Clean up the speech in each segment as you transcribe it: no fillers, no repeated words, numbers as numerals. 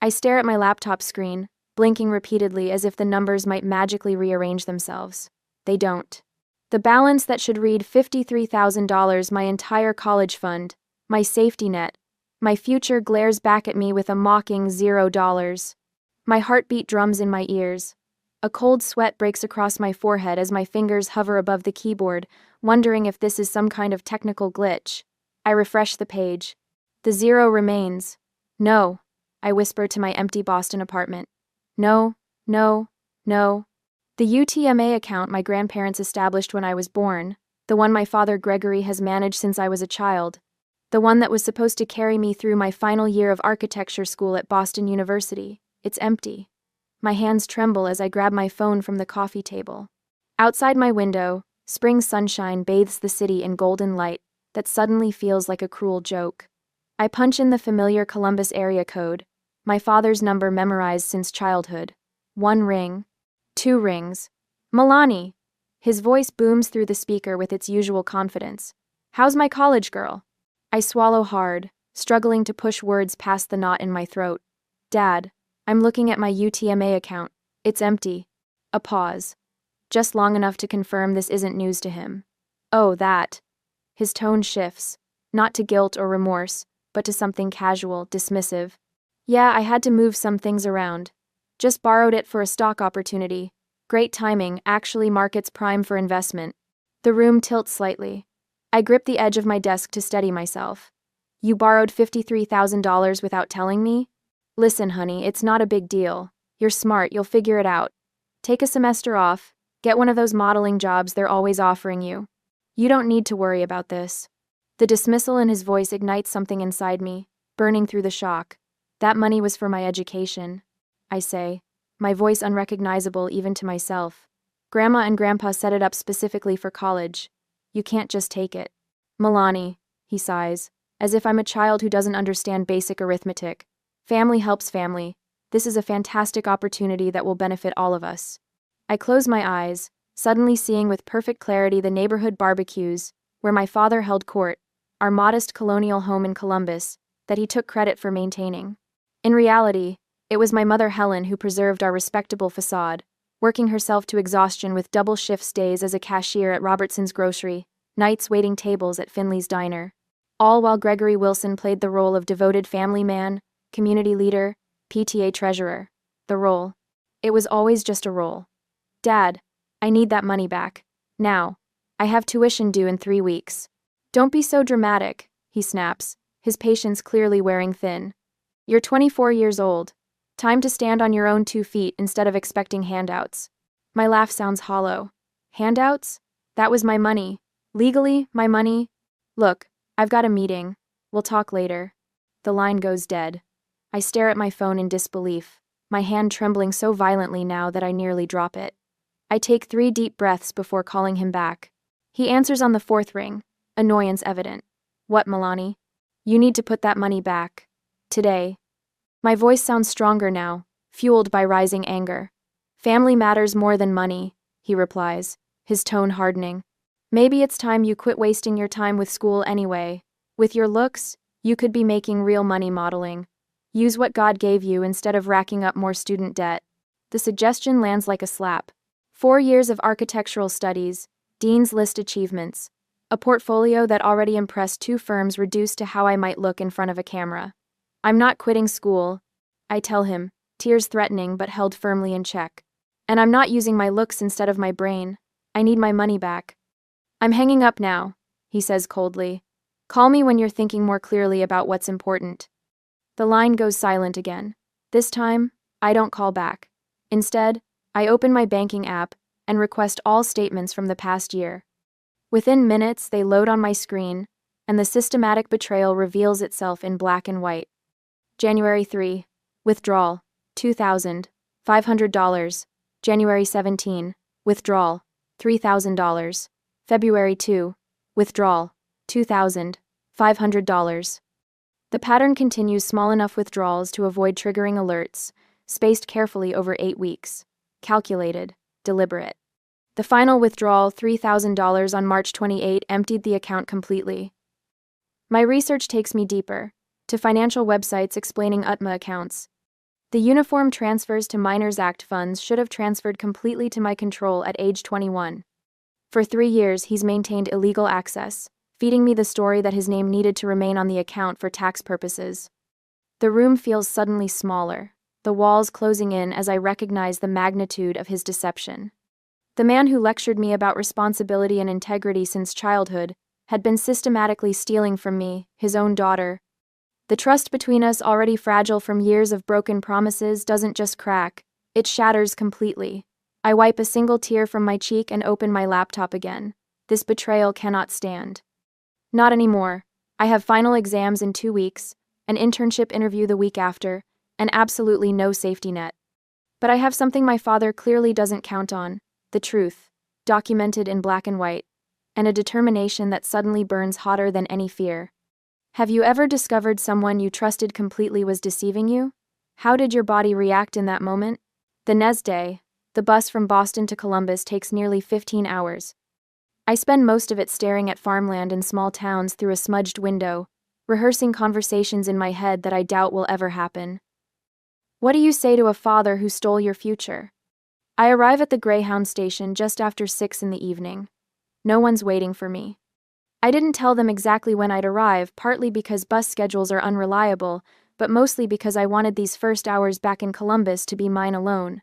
I stare at my laptop screen, blinking repeatedly as if the numbers might magically rearrange themselves. They don't. The balance that should read $53,000, my entire college fund, my safety net, my future, glares back at me with a mocking $0. My heartbeat drums in my ears. A cold sweat breaks across my forehead as my fingers hover above the keyboard, wondering if this is some kind of technical glitch. I refresh the page. The 0 remains. No, I whisper to my empty Boston apartment. No, no, no. The UTMA account my grandparents established when I was born, the one my father Gregory has managed since I was a child, the one that was supposed to carry me through my final year of architecture school at Boston University, it's empty. My hands tremble as I grab my phone from the coffee table. Outside my window, spring sunshine bathes the city in golden light that suddenly feels like a cruel joke. I punch in the familiar Columbus area code, my father's number memorized since childhood. 1 ring. 2 rings. Milani! His voice booms through the speaker with its usual confidence. How's my college girl? I swallow hard, struggling to push words past the knot in my throat. Dad, I'm looking at my UTMA account. It's empty. A pause. Just long enough to confirm this isn't news to him. Oh, that. His tone shifts, not to guilt or remorse, but to something casual, dismissive. Yeah, I had to move some things around. Just borrowed it for a stock opportunity. Great timing, actually market's prime for investment. The room tilts slightly. I grip the edge of my desk to steady myself. You borrowed $53,000 without telling me? Listen, honey, it's not a big deal. You're smart, you'll figure it out. Take a semester off, get one of those modeling jobs they're always offering you. You don't need to worry about this. The dismissal in his voice ignites something inside me, burning through the shock. That money was for my education, I say, my voice unrecognizable even to myself. Grandma and Grandpa set it up specifically for college. You can't just take it. Milani, he sighs, as if I'm a child who doesn't understand basic arithmetic. Family helps family. This is a fantastic opportunity that will benefit all of us. I close my eyes, suddenly seeing with perfect clarity the neighborhood barbecues, where my father held court, our modest colonial home in Columbus, that he took credit for maintaining. In reality, it was my mother Helen who preserved our respectable facade, working herself to exhaustion with double shifts days as a cashier at Robertson's Grocery, nights waiting tables at Finley's Diner. All while Gregory Wilson played the role of devoted family man, community leader, PTA treasurer. The role. It was always just a role. Dad, I need that money back. Now. I have tuition due in 3 weeks. Don't be so dramatic, he snaps, his patience clearly wearing thin. You're 24 years old. Time to stand on your own 2 feet instead of expecting handouts. My laugh sounds hollow. Handouts? That was my money. Legally, my money. Look, I've got a meeting. We'll talk later. The line goes dead. I stare at my phone in disbelief, my hand trembling so violently now that I nearly drop it. I take 3 deep breaths before calling him back. He answers on the 4th ring, annoyance evident. What, Milani? You need to put that money back. Today. My voice sounds stronger now, fueled by rising anger. Family matters more than money, he replies, his tone hardening. Maybe it's time you quit wasting your time with school anyway. With your looks, you could be making real money modeling. Use what God gave you instead of racking up more student debt. The suggestion lands like a slap. 4 years of architectural studies, Dean's List achievements, a portfolio that already impressed 2 firms reduced to how I might look in front of a camera. I'm not quitting school, I tell him, tears threatening but held firmly in check. And I'm not using my looks instead of my brain. I need my money back. I'm hanging up now, he says coldly. Call me when you're thinking more clearly about what's important. The line goes silent again. This time, I don't call back. Instead, I open my banking app and request all statements from the past year. Within minutes, they load on my screen, and the systematic betrayal reveals itself in black and white. January 3. Withdrawal. $2,500. January 17. Withdrawal. $3,000. February 2. Withdrawal. $2,500. The pattern continues small enough withdrawals to avoid triggering alerts, spaced carefully over 8 weeks. Calculated, deliberate. The final withdrawal, $3,000 on March 28, emptied the account completely. My research takes me deeper, to financial websites explaining UTMA accounts. The uniform transfers to Minors Act funds should have transferred completely to my control at age 21. For 3 years, he's maintained illegal access, feeding me the story that his name needed to remain on the account for tax purposes. The room feels suddenly smaller, the walls closing in as I recognize the magnitude of his deception. The man who lectured me about responsibility and integrity since childhood had been systematically stealing from me, his own daughter. The trust between us, already fragile from years of broken promises, doesn't just crack, it shatters completely. I wipe a single tear from my cheek and open my laptop again. This betrayal cannot stand. Not anymore. I have final exams in 2 weeks, an internship interview the week after, and absolutely no safety net. But I have something my father clearly doesn't count on: the truth, documented in black and white, and a determination that suddenly burns hotter than any fear. Have you ever discovered someone you trusted completely was deceiving you? How did your body react in that moment? The next day, the bus from Boston to Columbus takes nearly 15 hours. I spend most of it staring at farmland in small towns through a smudged window, rehearsing conversations in my head that I doubt will ever happen. What do you say to a father who stole your future? I arrive at the Greyhound station just after 6 in the evening. No one's waiting for me. I didn't tell them exactly when I'd arrive, partly because bus schedules are unreliable, but mostly because I wanted these first hours back in Columbus to be mine alone.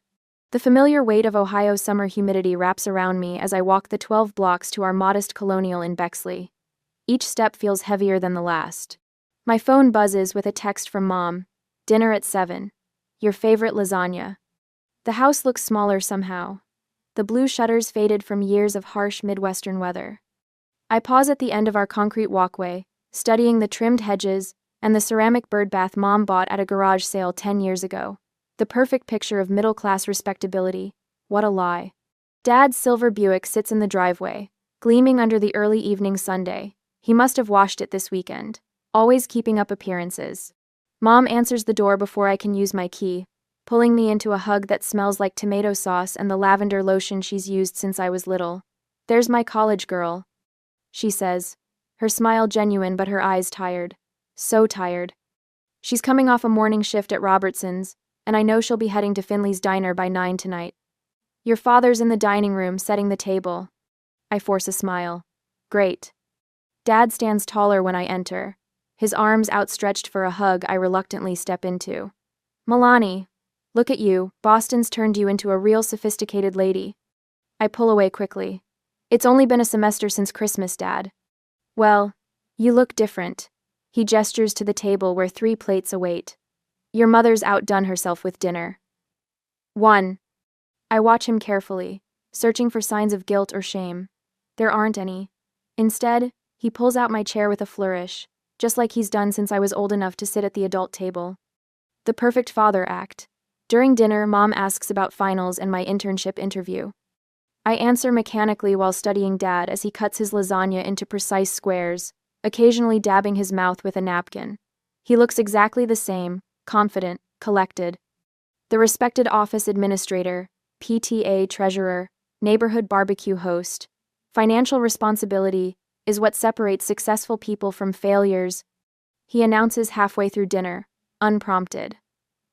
The familiar weight of Ohio summer humidity wraps around me as I walk the 12 blocks to our modest colonial in Bexley. Each step feels heavier than the last. My phone buzzes with a text from Mom. Dinner at 7. Your favorite lasagna. The house looks smaller somehow. The blue shutters faded from years of harsh Midwestern weather. I pause at the end of our concrete walkway, studying the trimmed hedges and the ceramic birdbath Mom bought at a garage sale 10 years ago. The perfect picture of middle-class respectability. What a lie. Dad's silver Buick sits in the driveway, gleaming under the early evening Sunday. He must have washed it this weekend, always keeping up appearances. Mom answers the door before I can use my key, pulling me into a hug that smells like tomato sauce and the lavender lotion she's used since I was little. There's my college girl, she says, her smile genuine but her eyes tired. So tired. She's coming off a morning shift at Robertson's, and I know she'll be heading to Finley's diner by 9 tonight. Your father's in the dining room setting the table. I force a smile. Great. Dad stands taller when I enter, his arms outstretched for a hug I reluctantly step into. Milani, look at you, Boston's turned you into a real sophisticated lady. I pull away quickly. It's only been a semester since Christmas, Dad. Well, you look different. He gestures to the table where 3 plates await. Your mother's outdone herself with dinner. 1. I watch him carefully, searching for signs of guilt or shame. There aren't any. Instead, he pulls out my chair with a flourish, just like he's done since I was old enough to sit at the adult table. The perfect father act. During dinner, Mom asks about finals and my internship interview. I answer mechanically while studying Dad as he cuts his lasagna into precise squares, occasionally dabbing his mouth with a napkin. He looks exactly the same, confident, collected. The respected office administrator, PTA treasurer, neighborhood barbecue host. Financial responsibility is what separates successful people from failures, he announces halfway through dinner, unprompted.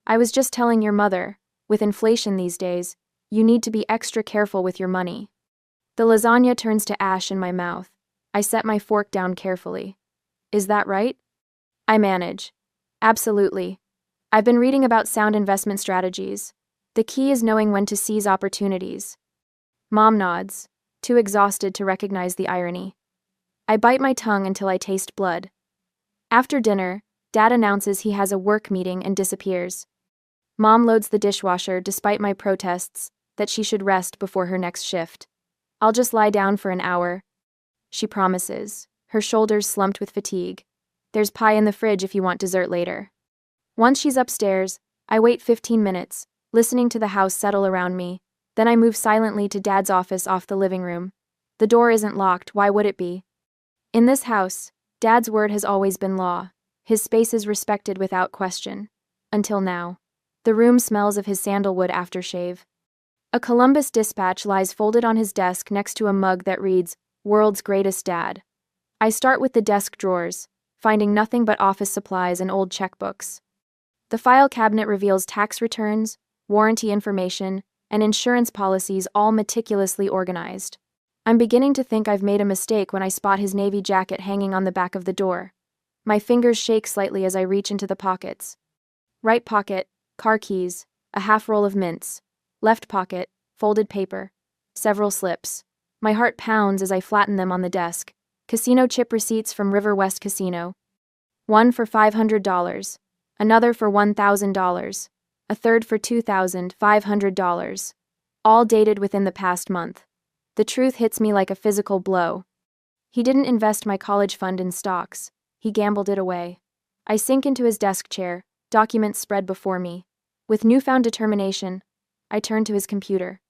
I was just telling your mother, with inflation these days, you need to be extra careful with your money. The lasagna turns to ash in my mouth. I set my fork down carefully. Is that right? I manage. Absolutely. I've been reading about sound investment strategies. The key is knowing when to seize opportunities. Mom nods, too exhausted to recognize the irony. I bite my tongue until I taste blood. After dinner, Dad announces he has a work meeting and disappears. Mom loads the dishwasher despite my protests that she should rest before her next shift. I'll just lie down for an hour, she promises, her shoulders slumped with fatigue. There's pie in the fridge if you want dessert later. Once she's upstairs, I wait 15 minutes, listening to the house settle around me. Then I move silently to Dad's office off the living room. The door isn't locked, why would it be? In this house, Dad's word has always been law. His space is respected without question. Until now. The room smells of his sandalwood aftershave. A Columbus Dispatch lies folded on his desk next to a mug that reads, World's Greatest Dad. I start with the desk drawers, finding nothing but office supplies and old checkbooks. The file cabinet reveals tax returns, warranty information, and insurance policies all meticulously organized. I'm beginning to think I've made a mistake when I spot his navy jacket hanging on the back of the door. My fingers shake slightly as I reach into the pockets. Right pocket, car keys, a half roll of mints. Left pocket, folded paper, several slips. My heart pounds as I flatten them on the desk. Casino chip receipts from River West Casino. One for $500, another for $1,000, a third for $2,500. All dated within the past month. The truth hits me like a physical blow. He didn't invest my college fund in stocks. He gambled it away. I sink into his desk chair, documents spread before me. With newfound determination, I turn to his computer.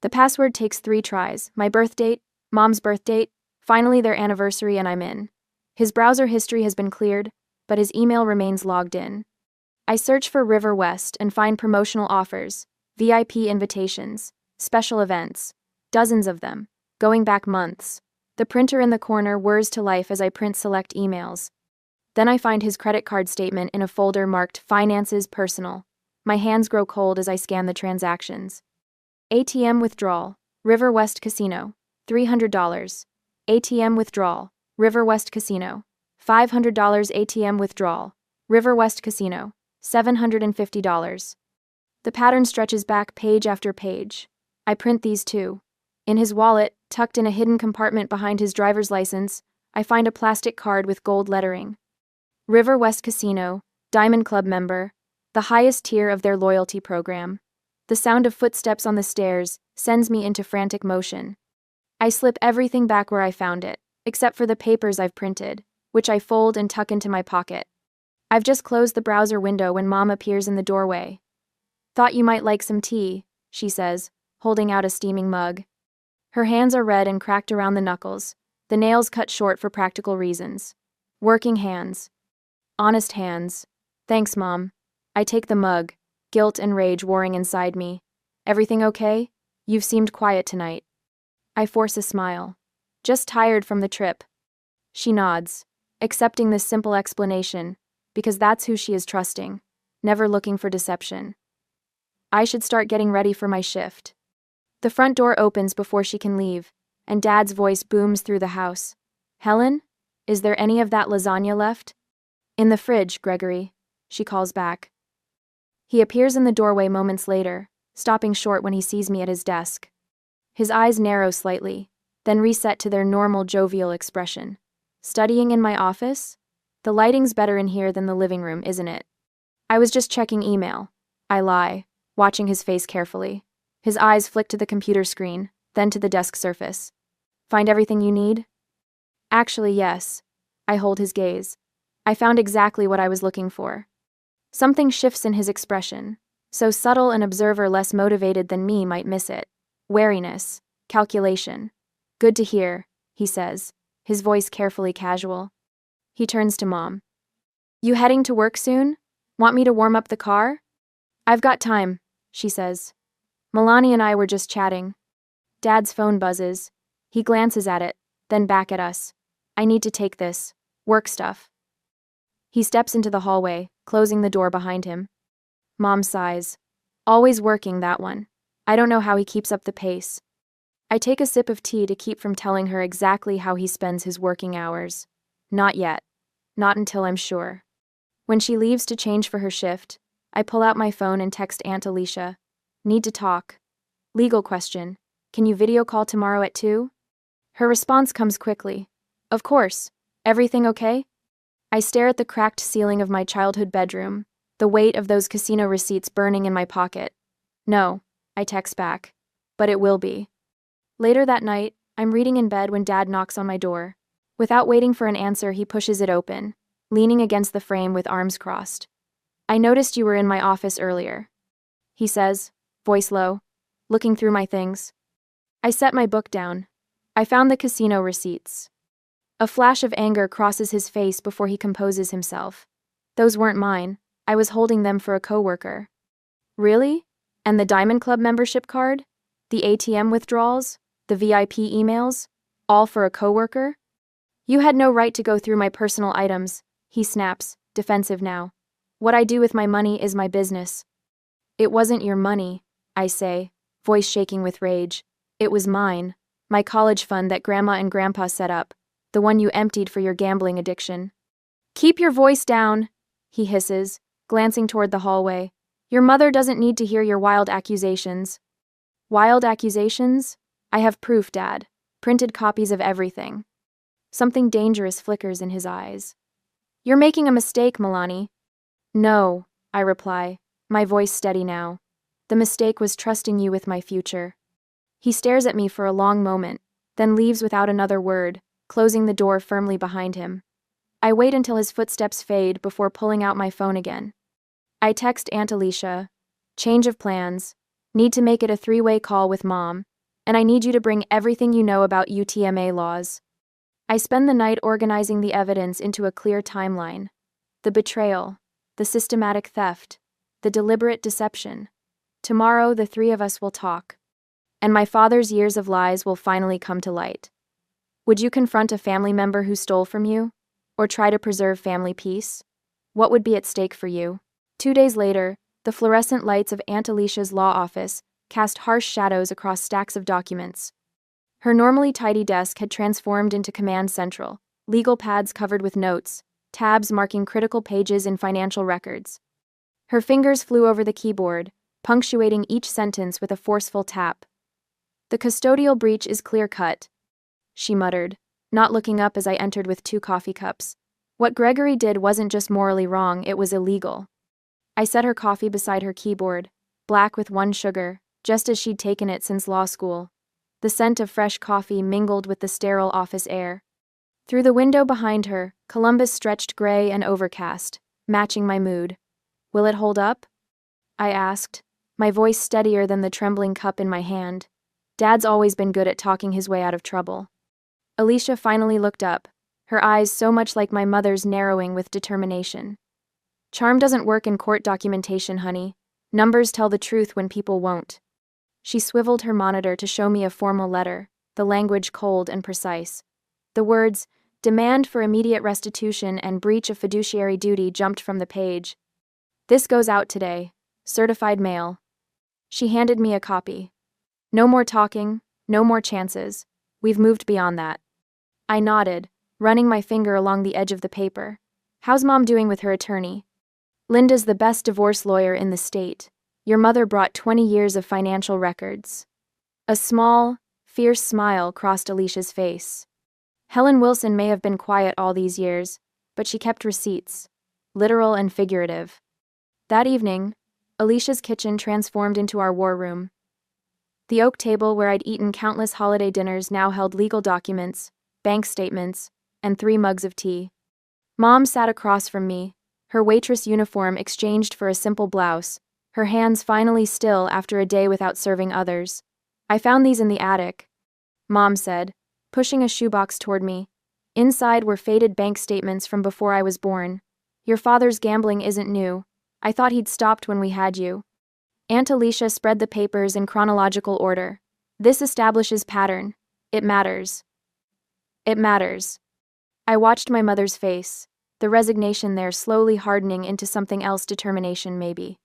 The password takes 3 tries: my birth date, Mom's birth date, finally their anniversary, and I'm in. His browser history has been cleared, but his email remains logged in. I search for River West and find promotional offers, VIP invitations, special events. Dozens of them, going back months. The printer in the corner whirs to life as I print select emails. Then I find his credit card statement in a folder marked Finances Personal. My hands grow cold as I scan the transactions. ATM withdrawal, River West Casino, $300. ATM withdrawal, River West Casino, $500. ATM withdrawal, River West Casino, $750. The pattern stretches back page after page. I print these too. In his wallet, tucked in a hidden compartment behind his driver's license, I find a plastic card with gold lettering. River West Casino, Diamond Club member, the highest tier of their loyalty program. The sound of footsteps on the stairs sends me into frantic motion. I slip everything back where I found it, except for the papers I've printed, which I fold and tuck into my pocket. I've just closed the browser window when Mom appears in the doorway. "Thought you might like some tea," she says, holding out a steaming mug. Her hands are red and cracked around the knuckles, the nails cut short for practical reasons. Working hands. Honest hands. Thanks, Mom. I take the mug, guilt and rage warring inside me. Everything okay? You've seemed quiet tonight. I force a smile. Just tired from the trip. She nods, accepting this simple explanation, because that's who she is trusting, never looking for deception. I should start getting ready for my shift. The front door opens before she can leave, and Dad's voice booms through the house. "Helen? Is there any of that lasagna left?" "In the fridge, Gregory," she calls back. He appears in the doorway moments later, stopping short when he sees me at his desk. His eyes narrow slightly, then reset to their normal jovial expression. "Studying in my office? The lighting's better in here than the living room, isn't it?" "I was just checking email," I lie, watching his face carefully. His eyes flick to the computer screen, then to the desk surface. "Find everything you need?" "Actually, yes." I hold his gaze. I found exactly what I was looking for. Something shifts in his expression, so subtle an observer less motivated than me might miss it. Wariness, calculation. "Good to hear," he says, his voice carefully casual. He turns to Mom. "You heading to work soon? Want me to warm up the car?" "I've got time," she says. "Milani and I were just chatting." Dad's phone buzzes. He glances at it, then back at us. "I need to take this. Work stuff." He steps into the hallway, closing the door behind him. Mom sighs. "Always working, that one. I don't know how he keeps up the pace." I take a sip of tea to keep from telling her exactly how he spends his working hours. Not yet. Not until I'm sure. When she leaves to change for her shift, I pull out my phone and text Aunt Alicia. "Need to talk. Legal question. Can you video call tomorrow at 2? Her response comes quickly. "Of course. Everything okay?" I stare at the cracked ceiling of my childhood bedroom, the weight of those casino receipts burning in my pocket. "No," I text back. "But it will be." Later that night, I'm reading in bed when Dad knocks on my door. Without waiting for an answer, he pushes it open, leaning against the frame with arms crossed. "I noticed you were in my office earlier," he says, voice low, looking through my things. I set my book down. I found the casino receipts. A flash of anger crosses his face before he composes himself. "Those weren't mine. I was holding them for a coworker." "Really? And the Diamond Club membership card? The ATM withdrawals? The VIP emails? All for a coworker?" "You had no right to go through my personal items," he snaps, defensive now. What I do with my money is my business. It wasn't your money, I say, voice shaking with rage. It was mine. My college fund that Grandma and Grandpa set up. The one you emptied for your gambling addiction. Keep your voice down, he hisses, glancing toward the hallway. Your mother doesn't need to hear your wild accusations. Wild accusations? I have proof, Dad. Printed copies of everything. Something dangerous flickers in his eyes. You're making a mistake, Milani. No, I reply, my voice steady now. The mistake was trusting you with my future. He stares at me for a long moment, then leaves without another word, closing the door firmly behind him. I wait until his footsteps fade before pulling out my phone again. I text Aunt Alicia. Change of plans. Need to make it a 3-way call with Mom, and I need you to bring everything you know about UTMA laws. I spend the night organizing the evidence into a clear timeline. The betrayal, the systematic theft, the deliberate deception. Tomorrow, the 3 of us will talk. And my father's years of lies will finally come to light. Would you confront a family member who stole from you? Or try to preserve family peace? What would be at stake for you? 2 days later, the fluorescent lights of Aunt Alicia's law office cast harsh shadows across stacks of documents. Her normally tidy desk had transformed into command central, legal pads covered with notes, tabs marking critical pages in financial records. Her fingers flew over the keyboard, punctuating each sentence with a forceful tap. The custodial breach is clear-cut, she muttered, not looking up as I entered with 2 coffee cups. What Gregory did wasn't just morally wrong, it was illegal. I set her coffee beside her keyboard, black with 1 sugar, just as she'd taken it since law school. The scent of fresh coffee mingled with the sterile office air. Through the window behind her, Columbus stretched gray and overcast, matching my mood. Will it hold up? I asked, my voice steadier than the trembling cup in my hand. Dad's always been good at talking his way out of trouble. Alicia finally looked up, her eyes so much like my mother's narrowing with determination. Charm doesn't work in court documentation, honey. Numbers tell the truth when people won't. She swiveled her monitor to show me a formal letter, the language cold and precise. The words, demand for immediate restitution and breach of fiduciary duty jumped from the page. This goes out today. Certified mail. She handed me a copy. No more talking, no more chances. We've moved beyond that. I nodded, running my finger along the edge of the paper. How's Mom doing with her attorney? Linda's the best divorce lawyer in the state. Your mother brought 20 years of financial records. A small, fierce smile crossed Alicia's face. Helen Wilson may have been quiet all these years, but she kept receipts, literal and figurative. That evening, Alicia's kitchen transformed into our war room. The oak table where I'd eaten countless holiday dinners now held legal documents, bank statements, and 3 mugs of tea. Mom sat across from me, her waitress uniform exchanged for a simple blouse, her hands finally still after a day without serving others. I found these in the attic, Mom said, pushing a shoebox toward me. Inside were faded bank statements from before I was born. Your father's gambling isn't new. I thought he'd stopped when we had you. Aunt Alicia spread the papers in chronological order. This establishes pattern. It matters. It matters. I watched my mother's face, the resignation there slowly hardening into something else, determination maybe.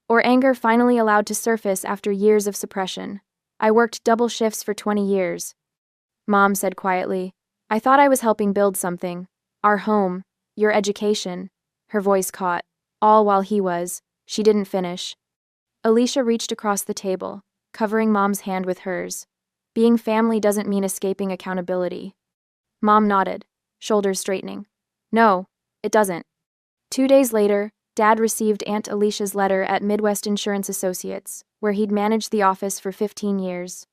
Or anger finally allowed to surface after years of suppression. I worked double shifts for 20 years. Mom said quietly, I thought I was helping build something. Our home, your education. Her voice caught. All while he was. She didn't finish. Alicia reached across the table, covering Mom's hand with hers. Being family doesn't mean escaping accountability. Mom nodded, shoulders straightening. No, it doesn't. 2 days later, Dad received Aunt Alicia's letter at Midwest Insurance Associates, where he'd managed the office for 15 years.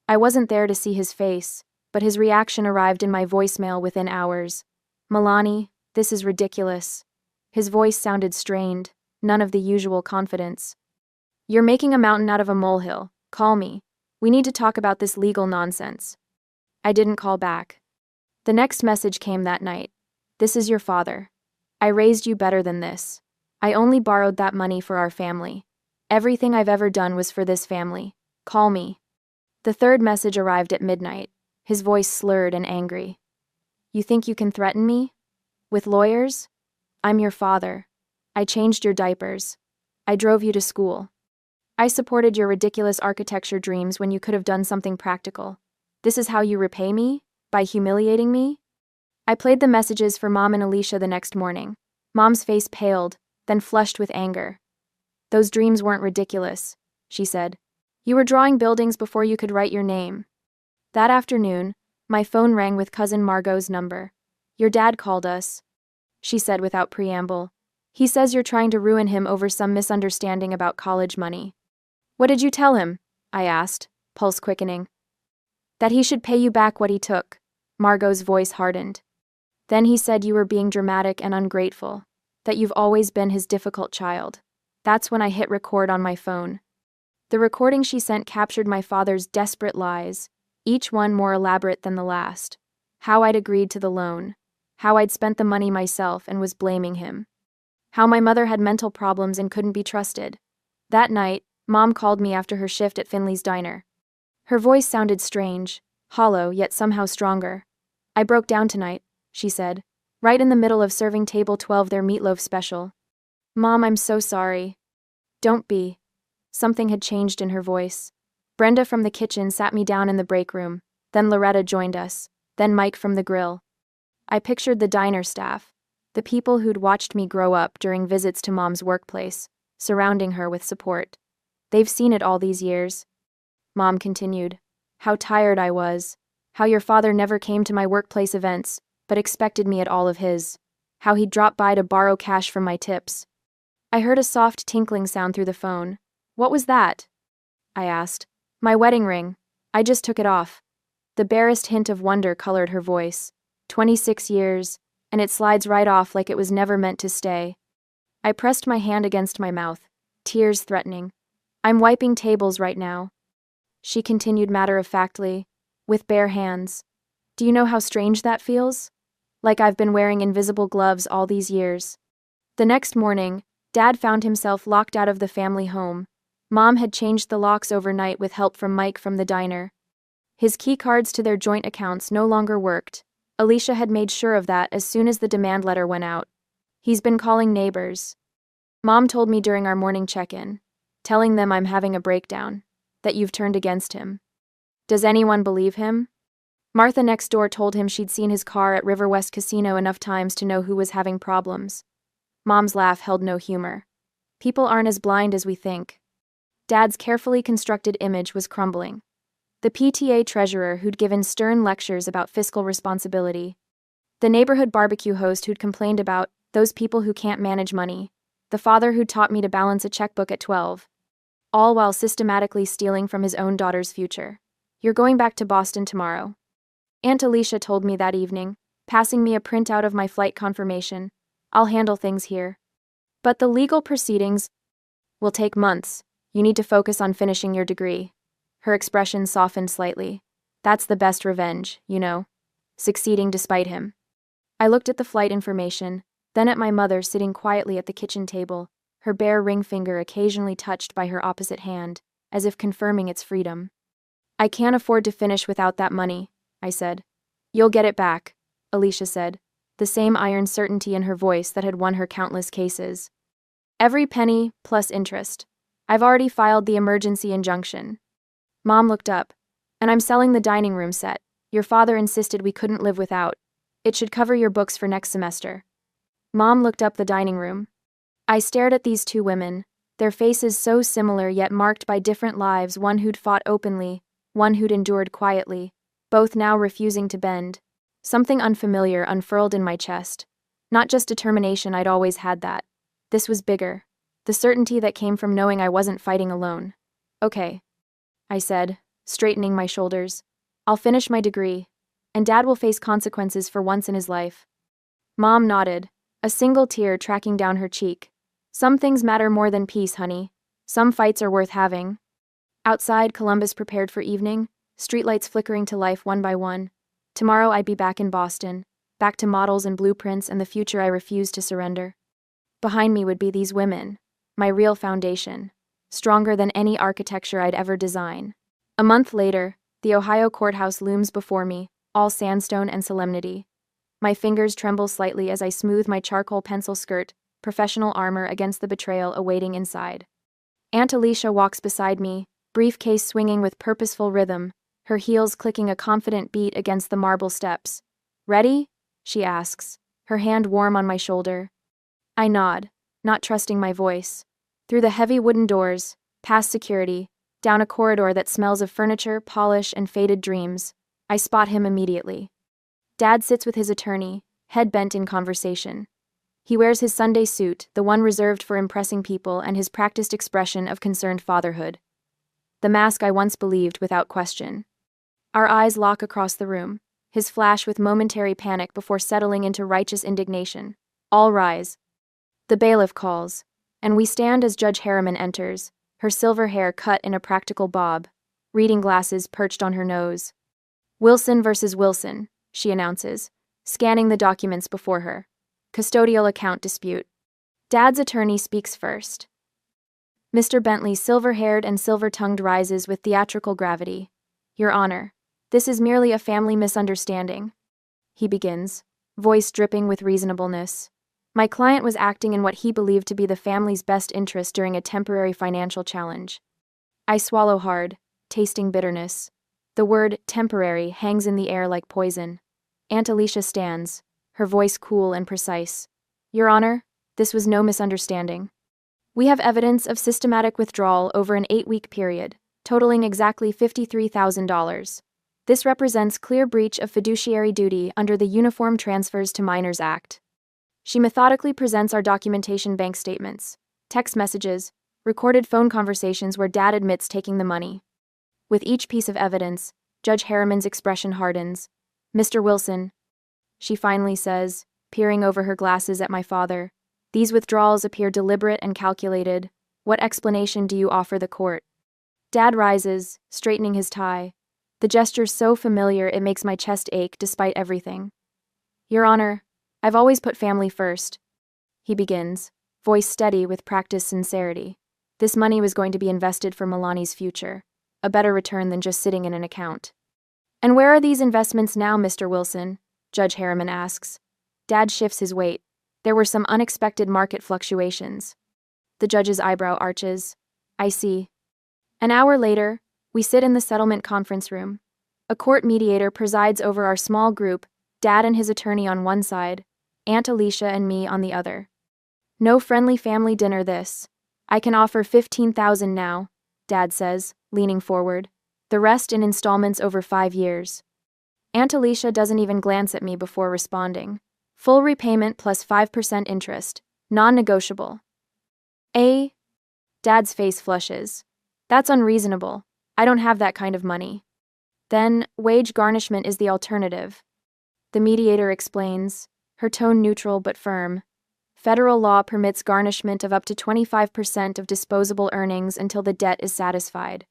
I wasn't there to see his face, but his reaction arrived in my voicemail within hours. Milani, this is ridiculous. His voice sounded strained, none of the usual confidence. You're making a mountain out of a molehill. Call me. We need to talk about this legal nonsense. I didn't call back. The next message came that night. This is your father. I raised you better than this. I only borrowed that money for our family. Everything I've ever done was for this family. Call me. The third message arrived at midnight, his voice slurred and angry. You think you can threaten me? With lawyers? I'm your father. I changed your diapers. I drove you to school. I supported your ridiculous architecture dreams when you could have done something practical. This is how you repay me? By humiliating me? I played the messages for Mom and Alicia the next morning. Mom's face paled, then flushed with anger. Those dreams weren't ridiculous, she said. You were drawing buildings before you could write your name. That afternoon, my phone rang with cousin Margot's number. Your dad called us, she said without preamble. He says you're trying to ruin him over some misunderstanding about college money. What did you tell him? I asked, pulse quickening. That he should pay you back what he took. Margot's voice hardened. Then he said you were being dramatic and ungrateful, that you've always been his difficult child. That's when I hit record on my phone. The recording she sent captured my father's desperate lies, each one more elaborate than the last. How I'd agreed to the loan. How I'd spent the money myself and was blaming him. How my mother had mental problems and couldn't be trusted. That night, Mom called me after her shift at Finley's diner. Her voice sounded strange, hollow yet somehow stronger. I broke down tonight, she said, right in the middle of serving table 12 their meatloaf special. Mom, I'm so sorry. Don't be. Something had changed in her voice. Brenda from the kitchen sat me down in the break room, then Loretta joined us, then Mike from the grill. I pictured the diner staff, the people who'd watched me grow up during visits to Mom's workplace, surrounding her with support. They've seen it all these years. Mom continued. How tired I was. How your father never came to my workplace events, but expected me at all of his. How he'd drop by to borrow cash from my tips. I heard a soft tinkling sound through the phone. What was that? I asked. My wedding ring. I just took it off. The barest hint of wonder colored her voice. 26 years, and it slides right off like it was never meant to stay. I pressed my hand against my mouth, tears threatening. I'm wiping tables right now. She continued matter-of-factly, with bare hands. Do you know how strange that feels? Like I've been wearing invisible gloves all these years. The next morning, Dad found himself locked out of the family home. Mom had changed the locks overnight with help from Mike from the diner. His key cards to their joint accounts no longer worked. Alicia had made sure of that as soon as the demand letter went out. He's been calling neighbors. Mom told me during our morning check-in, telling them I'm having a breakdown, that you've turned against him. Does anyone believe him? Martha next door told him she'd seen his car at River West Casino enough times to know who was having problems. Mom's laugh held no humor. People aren't as blind as we think. Dad's carefully constructed image was crumbling. The PTA treasurer who'd given stern lectures about fiscal responsibility. The neighborhood barbecue host who'd complained about those people who can't manage money. The father who'd taught me to balance a checkbook at 12. All while systematically stealing from his own daughter's future. You're going back to Boston tomorrow. Aunt Alicia told me that evening, passing me a printout of my flight confirmation. I'll handle things here. But the legal proceedings will take months. You need to focus on finishing your degree. Her expression softened slightly. That's the best revenge, you know. Succeeding despite him. I looked at the flight information, then at my mother sitting quietly at the kitchen table, her bare ring finger occasionally touched by her opposite hand, as if confirming its freedom. I can't afford to finish without that money, I said. You'll get it back, Alicia said, the same iron certainty in her voice that had won her countless cases. Every penny, plus interest. I've already filed the emergency injunction. Mom looked up. And I'm selling the dining room set. Your father insisted we couldn't live without. It should cover your books for next semester. Mom looked up the dining room. I stared at these two women, their faces so similar yet marked by different lives, one who'd fought openly, one who'd endured quietly, both now refusing to bend. Something unfamiliar unfurled in my chest. Not just determination, I'd always had that. This was bigger. The certainty that came from knowing I wasn't fighting alone. Okay, I said, straightening my shoulders. I'll finish my degree, and Dad will face consequences for once in his life. Mom nodded, a single tear tracking down her cheek. Some things matter more than peace, honey. Some fights are worth having. Outside, Columbus prepared for evening, streetlights flickering to life one by one. Tomorrow I'd be back in Boston, back to models and blueprints and the future I refused to surrender. Behind me would be these women, my real foundation, stronger than any architecture I'd ever design. A month later, the Ohio courthouse looms before me, all sandstone and solemnity. My fingers tremble slightly as I smooth my charcoal pencil skirt, professional armor against the betrayal awaiting inside. Aunt Alicia walks beside me, briefcase swinging with purposeful rhythm, her heels clicking a confident beat against the marble steps. "Ready?" she asks, her hand warm on my shoulder. I nod, not trusting my voice. Through the heavy wooden doors, past security, down a corridor that smells of furniture, polish, and faded dreams, I spot him immediately. Dad sits with his attorney, head bent in conversation. He wears his Sunday suit, the one reserved for impressing people, and his practiced expression of concerned fatherhood. The mask I once believed without question. Our eyes lock across the room, his flash with momentary panic before settling into righteous indignation. All rise. The bailiff calls, and we stand as Judge Harriman enters, her silver hair cut in a practical bob, reading glasses perched on her nose. "Wilson versus Wilson," she announces, scanning the documents before her. "Custodial account dispute." Dad's attorney speaks first. Mr. Bentley, silver-haired and silver-tongued, rises with theatrical gravity. "Your Honor, this is merely a family misunderstanding," he begins, voice dripping with reasonableness. "My client was acting in what he believed to be the family's best interest during a temporary financial challenge." I swallow hard, tasting bitterness. The word temporary hangs in the air like poison. Aunt Alicia stands, her voice cool and precise. "Your Honor, this was no misunderstanding. We have evidence of systematic withdrawal over an 8-week period, totaling exactly $53,000. This represents clear breach of fiduciary duty under the Uniform Transfers to Minors Act." She methodically presents our documentation: bank statements, text messages, recorded phone conversations where Dad admits taking the money. With each piece of evidence, Judge Harriman's expression hardens. "Mr. Wilson," she finally says, peering over her glasses at my father, "these withdrawals appear deliberate and calculated. What explanation do you offer the court?" Dad rises, straightening his tie. The gesture so familiar it makes my chest ache despite everything. "Your Honor, I've always put family first," he begins, voice steady with practiced sincerity. "This money was going to be invested for Milani's future, a better return than just sitting in an account." "And where are these investments now, Mr. Wilson?" Judge Harriman asks. Dad shifts his weight. "There were some unexpected market fluctuations." The judge's eyebrow arches. "I see." An hour later, we sit in the settlement conference room. A court mediator presides over our small group, Dad and his attorney on one side, Aunt Alicia and me on the other. "No friendly family dinner this. I can offer $15,000 now," Dad says, leaning forward. "The rest in installments over 5 years. Aunt Alicia doesn't even glance at me before responding. "Full repayment plus 5% interest. Non-negotiable." Dad's face flushes. "That's unreasonable. I don't have that kind of money." "Then, wage garnishment is the alternative," the mediator explains, her tone neutral but firm. "Federal law permits garnishment of up to 25% of disposable earnings until the debt is satisfied."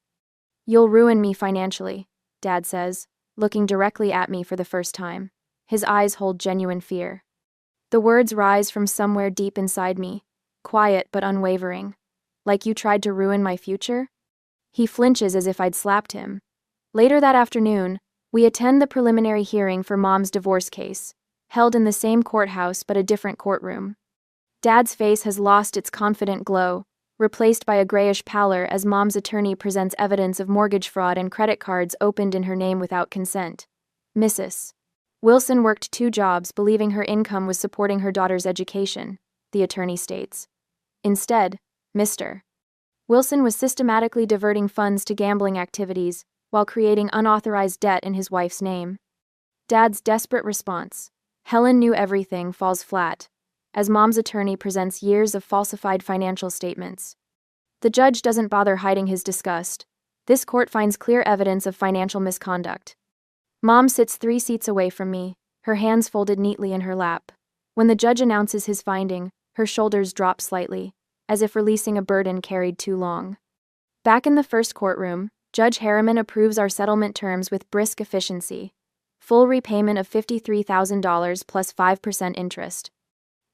"You'll ruin me financially," Dad says, looking directly at me for the first time. His eyes hold genuine fear. The words rise from somewhere deep inside me, quiet but unwavering. "Like you tried to ruin my future?" He flinches as if I'd slapped him. Later that afternoon, we attend the preliminary hearing for Mom's divorce case, held in the same courthouse but a different courtroom. Dad's face has lost its confident glow, replaced by a grayish pallor as Mom's attorney presents evidence of mortgage fraud and credit cards opened in her name without consent. Mrs. Wilson worked 2 jobs believing her income was supporting her daughter's education, the attorney states. Instead, Mr. Wilson was systematically diverting funds to gambling activities while creating unauthorized debt in his wife's name. Dad's desperate response, "Helen knew everything," falls flat, as Mom's attorney presents years of falsified financial statements. The judge doesn't bother hiding his disgust. This court finds clear evidence of financial misconduct. Mom sits 3 seats away from me, her hands folded neatly in her lap. When the judge announces his finding, her shoulders drop slightly, as if releasing a burden carried too long. Back in the first courtroom, Judge Harriman approves our settlement terms with brisk efficiency. Full repayment of $53,000 plus 5% interest.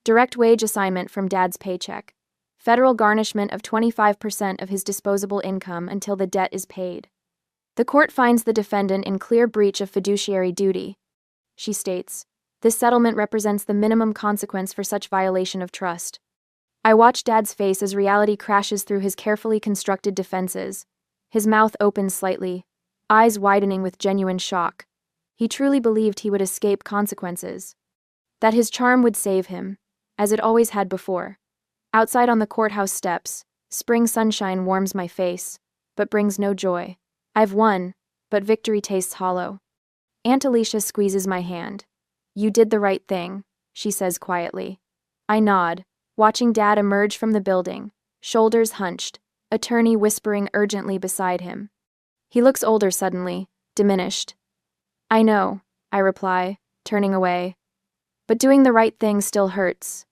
Direct wage assignment from Dad's paycheck. Federal garnishment of 25% of his disposable income until the debt is paid. The court finds the defendant in clear breach of fiduciary duty. She states, "This settlement represents the minimum consequence for such violation of trust." I watch Dad's face as reality crashes through his carefully constructed defenses. His mouth opens slightly, eyes widening with genuine shock. He truly believed he would escape consequences. That his charm would save him, as it always had before. Outside on the courthouse steps, spring sunshine warms my face, but brings no joy. I've won, but victory tastes hollow. Aunt Alicia squeezes my hand. You did the right thing, she says quietly. I nod, watching Dad emerge from the building, shoulders hunched, attorney whispering urgently beside him. He looks older suddenly, diminished. I know, I reply, turning away. But doing the right thing still hurts.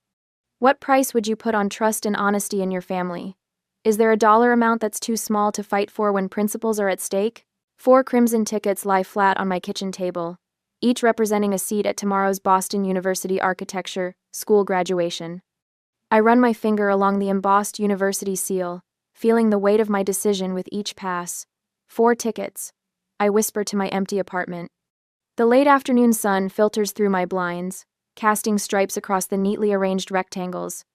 What price would you put on trust and honesty in your family? Is there a dollar amount that's too small to fight for when principles are at stake? 4 crimson tickets lie flat on my kitchen table, each representing a seat at tomorrow's Boston University Architecture School graduation. I run my finger along the embossed university seal, feeling the weight of my decision with each pass. 4 tickets, I whisper to my empty apartment. The late afternoon sun filters through my blinds, casting stripes across the neatly arranged rectangles.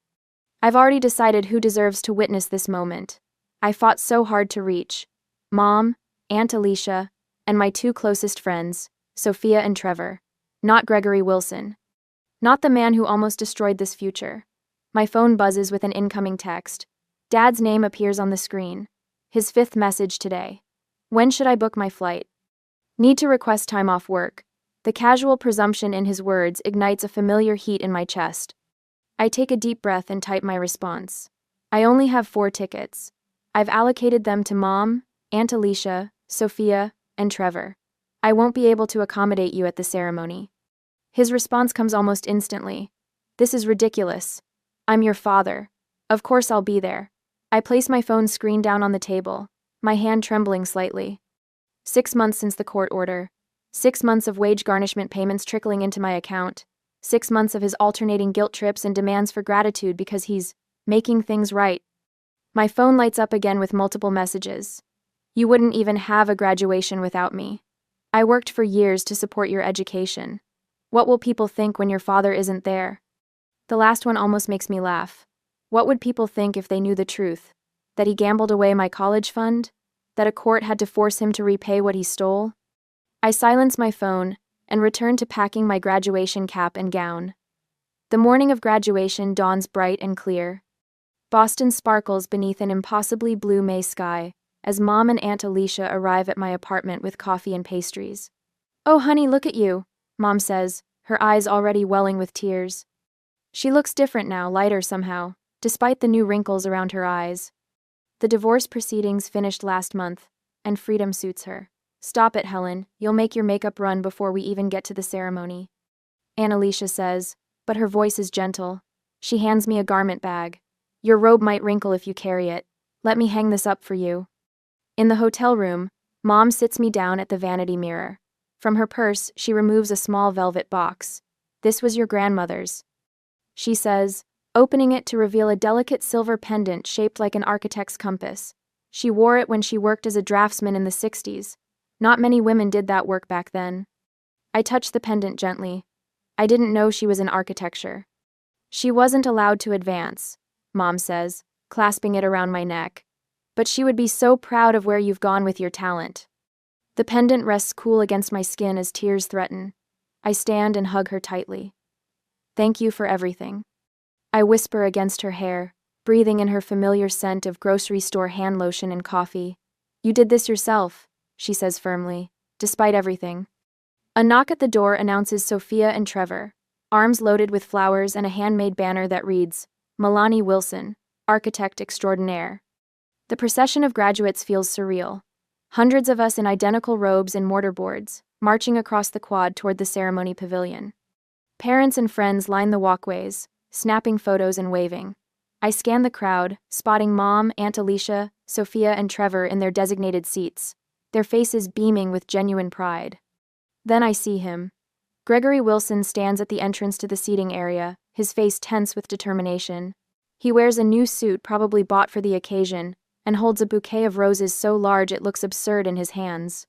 I've already decided who deserves to witness this moment. I fought so hard to reach. Mom, Aunt Alicia, and my 2 closest friends, Sophia and Trevor. Not Gregory Wilson. Not the man who almost destroyed this future. My phone buzzes with an incoming text. Dad's name appears on the screen. His 5th message today. When should I book my flight? Need to request time off work. The casual presumption in his words ignites a familiar heat in my chest. I take a deep breath and type my response. I only have 4 tickets. I've allocated them to Mom, Aunt Alicia, Sophia, and Trevor. I won't be able to accommodate you at the ceremony. His response comes almost instantly. This is ridiculous. I'm your father. Of course I'll be there. I place my phone screen down on the table, my hand trembling slightly. 6 months since the court order. 6 months of wage garnishment payments trickling into my account. 6 months of his alternating guilt trips and demands for gratitude because he's making things right. My phone lights up again with multiple messages. You wouldn't even have a graduation without me. I worked for years to support your education. What will people think when your father isn't there? The last one almost makes me laugh. What would people think if they knew the truth? That he gambled away my college fund? That a court had to force him to repay what he stole? I silence my phone and return to packing my graduation cap and gown. The morning of graduation dawns bright and clear. Boston sparkles beneath an impossibly blue May sky as Mom and Aunt Alicia arrive at my apartment with coffee and pastries. Oh honey, look at you, Mom says, her eyes already welling with tears. She looks different now, lighter somehow, despite the new wrinkles around her eyes. The divorce proceedings finished last month, and freedom suits her. Stop it, Helen, you'll make your makeup run before we even get to the ceremony. Aunt Alicia says, but her voice is gentle. She hands me a garment bag. Your robe might wrinkle if you carry it. Let me hang this up for you. In the hotel room, Mom sits me down at the vanity mirror. From her purse, she removes a small velvet box. This was your grandmother's, she says, opening it to reveal a delicate silver pendant shaped like an architect's compass. She wore it when she worked as a draftsman in the 60s. Not many women did that work back then. I touch the pendant gently. I didn't know she was in architecture. She wasn't allowed to advance, Mom says, clasping it around my neck. But she would be so proud of where you've gone with your talent. The pendant rests cool against my skin as tears threaten. I stand and hug her tightly. Thank you for everything. I whisper against her hair, breathing in her familiar scent of grocery store hand lotion and coffee. You did this yourself, she says firmly, despite everything. A knock at the door announces Sophia and Trevor, arms loaded with flowers and a handmade banner that reads, Milani Wilson, Architect Extraordinaire. The procession of graduates feels surreal. Hundreds of us in identical robes and mortarboards, marching across the quad toward the ceremony pavilion. Parents and friends line the walkways, snapping photos and waving. I scan the crowd, spotting Mom, Aunt Alicia, Sophia, and Trevor in their designated seats, their faces beaming with genuine pride. Then I see him. Gregory Wilson stands at the entrance to the seating area, his face tense with determination. He wears a new suit probably bought for the occasion, and holds a bouquet of roses so large it looks absurd in his hands.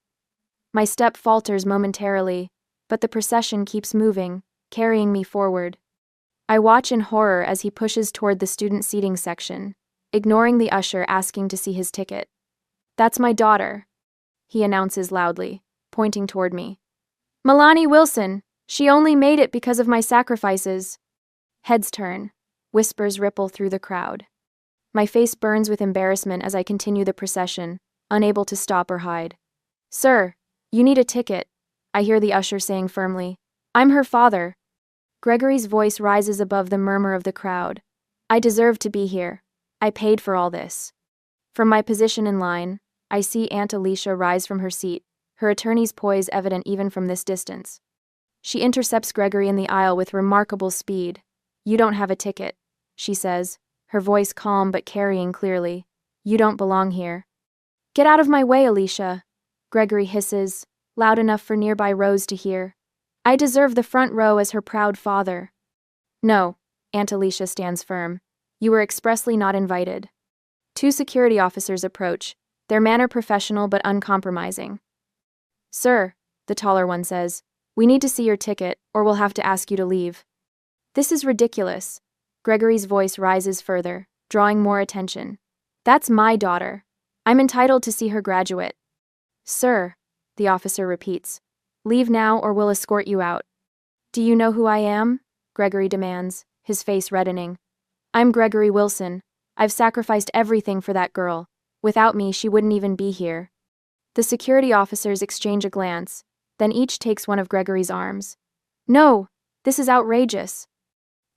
My step falters momentarily, but the procession keeps moving, carrying me forward. I watch in horror as he pushes toward the student seating section, ignoring the usher asking to see his ticket. "That's my daughter," he announces loudly, pointing toward me. "Milani Wilson. She only made it because of my sacrifices." Heads turn. Whispers ripple through the crowd. My face burns with embarrassment as I continue the procession, unable to stop or hide. "Sir, you need a ticket," I hear the usher saying firmly. "I'm her father." Gregory's voice rises above the murmur of the crowd. "I deserve to be here. I paid for all this." From my position in line, I see Aunt Alicia rise from her seat, her attorney's poise evident even from this distance. She intercepts Gregory in the aisle with remarkable speed. "You don't have a ticket," she says, her voice calm but carrying clearly. "You don't belong here." "Get out of my way, Alicia," Gregory hisses, loud enough for nearby rows to hear. "I deserve the front row as her proud father." "No," Aunt Alicia stands firm. "You were expressly not invited." Two security officers approach, their manner professional but uncompromising. "Sir," the taller one says, "we need to see your ticket, or we'll have to ask you to leave." "This is ridiculous." Gregory's voice rises further, drawing more attention. "That's my daughter. I'm entitled to see her graduate." "Sir," the officer repeats, "leave now or we'll escort you out." "Do you know who I am?" Gregory demands, his face reddening. "I'm Gregory Wilson. I've sacrificed everything for that girl. Without me, she wouldn't even be here." The security officers exchange a glance, then each takes one of Gregory's arms. "No, this is outrageous."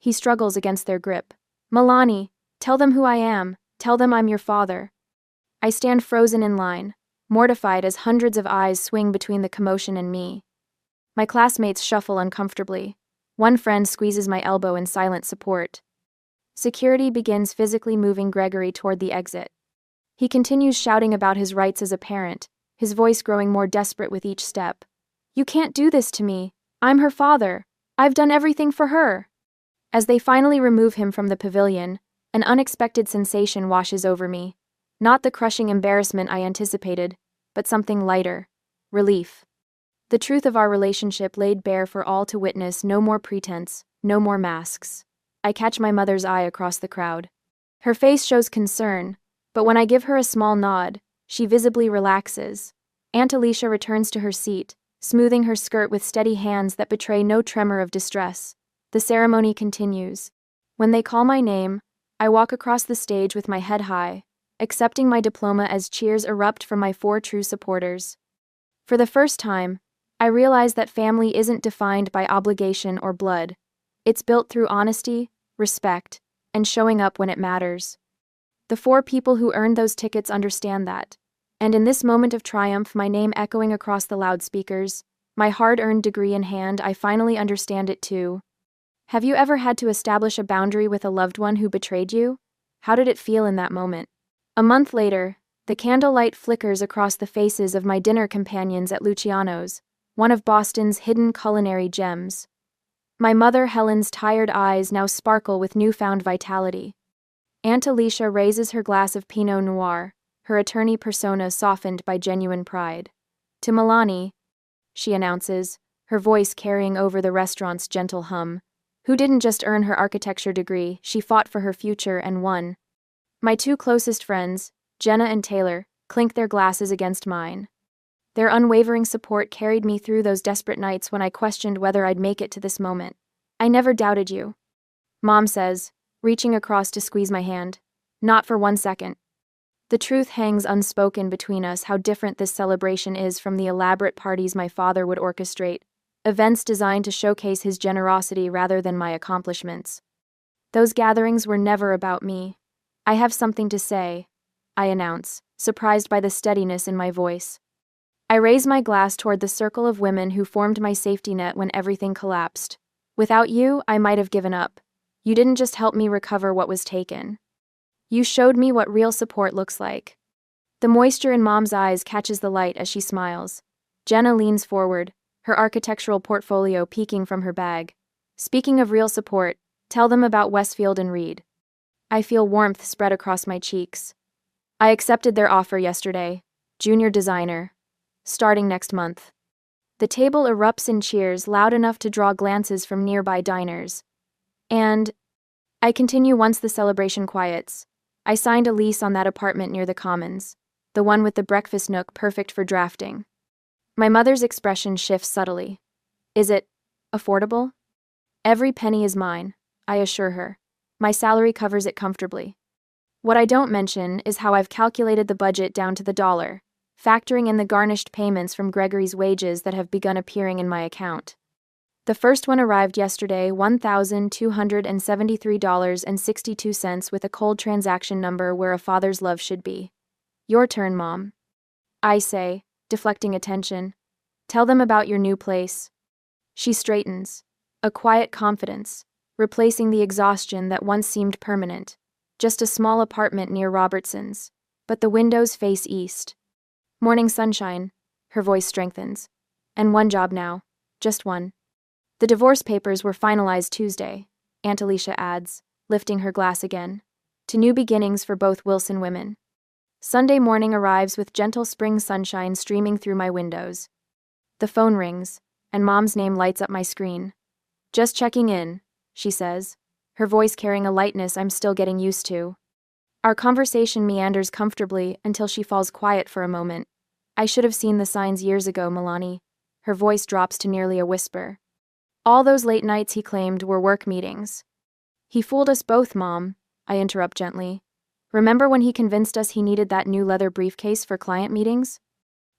He struggles against their grip. "Milani, tell them who I am. Tell them I'm your father." I stand frozen in line, mortified as hundreds of eyes swing between the commotion and me. My classmates shuffle uncomfortably. One friend squeezes my elbow in silent support. Security begins physically moving Gregory toward the exit. He continues shouting about his rights as a parent, his voice growing more desperate with each step. "You can't do this to me. I'm her father. I've done everything for her." As they finally remove him from the pavilion, an unexpected sensation washes over me. Not the crushing embarrassment I anticipated, but something lighter. Relief. The truth of our relationship laid bare for all to witness. No more pretense, no more masks. I catch my mother's eye across the crowd. Her face shows concern, but when I give her a small nod, she visibly relaxes. Aunt Alicia returns to her seat, smoothing her skirt with steady hands that betray no tremor of distress. The ceremony continues. When they call my name, I walk across the stage with my head high, accepting my diploma as cheers erupt from my 4 true supporters. For the first time, I realize that family isn't defined by obligation or blood. It's built through honesty, respect, and showing up when it matters. The 4 people who earned those tickets understand that. And in this moment of triumph, my name echoing across the loudspeakers, my hard-earned degree in hand, I finally understand it too. Have you ever had to establish a boundary with a loved one who betrayed you? How did it feel in that moment? A month later, the candlelight flickers across the faces of my dinner companions at Luciano's, one of Boston's hidden culinary gems. My mother Helen's tired eyes now sparkle with newfound vitality. Aunt Alicia raises her glass of Pinot Noir, her attorney persona softened by genuine pride. "To Milani," she announces, her voice carrying over the restaurant's gentle hum, "who didn't just earn her architecture degree, she fought for her future and won." My 2 closest friends, Jenna and Taylor, clink their glasses against mine. Their unwavering support carried me through those desperate nights when I questioned whether I'd make it to this moment. "I never doubted you," Mom says, reaching across to squeeze my hand. "Not for 1 second." The truth hangs unspoken between us how different this celebration is from the elaborate parties my father would orchestrate, events designed to showcase his generosity rather than my accomplishments. Those gatherings were never about me. "I have something to say," I announce, surprised by the steadiness in my voice. I raise my glass toward the circle of women who formed my safety net when everything collapsed. Without you, I might have given up. You didn't just help me recover what was taken. You showed me what real support looks like. The moisture in Mom's eyes catches the light as she smiles. Jenna leans forward, her architectural portfolio peeking from her bag. "Speaking of real support, tell them about Westfield and Reed." I feel warmth spread across my cheeks. "I accepted their offer yesterday. Junior designer. Starting next month." The table erupts in cheers loud enough to draw glances from nearby diners. And I continue once the celebration quiets. I signed a lease on that apartment near the Commons, the one with the breakfast nook perfect for drafting. My mother's expression shifts subtly. Is it affordable? Every penny is mine, I assure her. My salary covers it comfortably. What I don't mention is how I've calculated the budget down to the dollar, factoring in the garnished payments from Gregory's wages that have begun appearing in my account. The first one arrived yesterday, $1,273.62, with a cold transaction number where a father's love should be. Your turn, Mom. I say, deflecting attention. Tell them about your new place. She straightens, a quiet confidence, replacing the exhaustion that once seemed permanent. Just a small apartment near Robertson's, but the windows face east. Morning sunshine, her voice strengthens. And one job now, just one. The divorce papers were finalized Tuesday, Aunt Alicia adds, lifting her glass again. To new beginnings for both Wilson women. Sunday morning arrives with gentle spring sunshine streaming through my windows. The phone rings, and Mom's name lights up my screen. Just checking in, she says, her voice carrying a lightness I'm still getting used to. Our conversation meanders comfortably until she falls quiet for a moment. I should have seen the signs years ago, Milani. Her voice drops to nearly a whisper. All those late nights he claimed were work meetings. He fooled us both, Mom, I interrupt gently. Remember when he convinced us he needed that new leather briefcase for client meetings?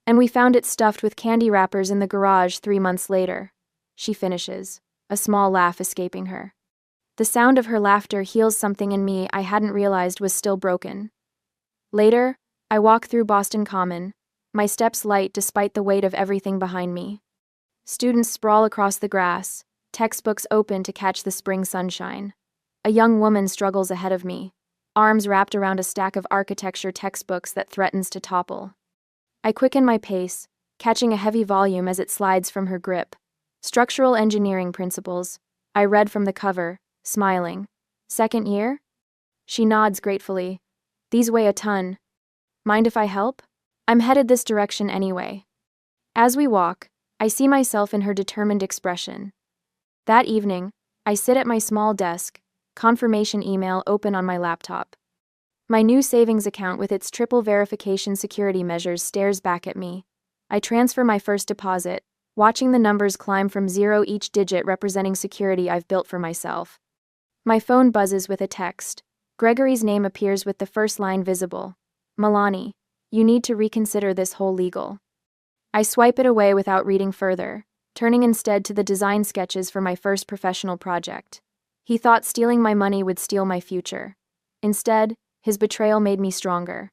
And we found it stuffed with candy wrappers in the garage 3 months later. She finishes, a small laugh escaping her. The sound of her laughter heals something in me I hadn't realized was still broken. Later, I walk through Boston Common, my steps light despite the weight of everything behind me. Students sprawl across the grass, textbooks open to catch the spring sunshine. A young woman struggles ahead of me, arms wrapped around a stack of architecture textbooks that threatens to topple. I quicken my pace, catching a heavy volume as it slides from her grip. Structural Engineering Principles. I read from the cover, smiling. Second year? She nods gratefully. These weigh a ton. Mind if I help? I'm headed this direction anyway. As we walk, I see myself in her determined expression. That evening, I sit at my small desk, confirmation email open on my laptop. My new savings account with its triple verification security measures stares back at me. I transfer my first deposit, watching the numbers climb from 0 each digit representing security I've built for myself. My phone buzzes with a text. Gregory's name appears with the first line visible. Milani, you need to reconsider this whole legal. I swipe it away without reading further, turning instead to the design sketches for my first professional project. He thought stealing my money would steal my future. Instead, his betrayal made me stronger.